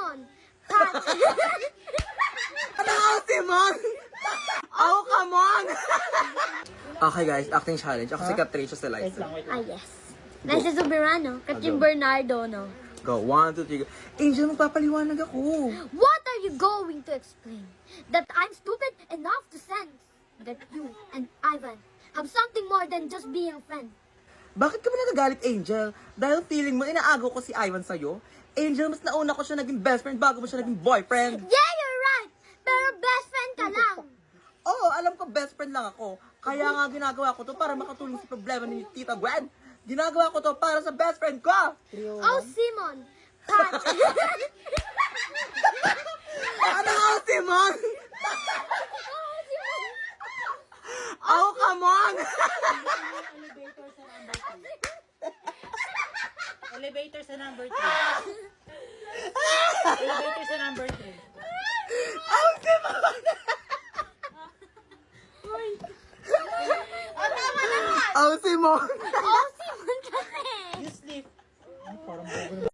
Simon! Pat! Ano ako, Simon? Oh, come on! Okay guys, acting challenge. Ako si Catricia sa Wait lights. lang, wait Ah, lang. yes. Liza Soberano. Katrin Bernardo, no? Go, 1, 2, 3, go. Angel, magpapaliwanag ako. What are you going to explain? That I'm stupid enough to sense that you and Ivan have something more than just being friends. Bakit ka ba nagagalit, Angel? Dahil feeling mo, inaagaw ko si Ivan sa'yo? Angel, mas nauna ko siya naging best friend bago mo siya naging boyfriend. Yeah, you're right! Pero best friend ka lang! Oo, alam ko best friend lang ako. Kaya nga ginagawa ko to para makatulong sa problema ni Tita Gwen. Ginagawa ko to para sa best friend ko. Oh, Simon! Pat! Ano ako, Simon? Oh, come on! Elevator sa number 3. Elevator sa number 3. Oh, Simon! Oh, Simon! Oh, Simon kasi! You sleep. Parang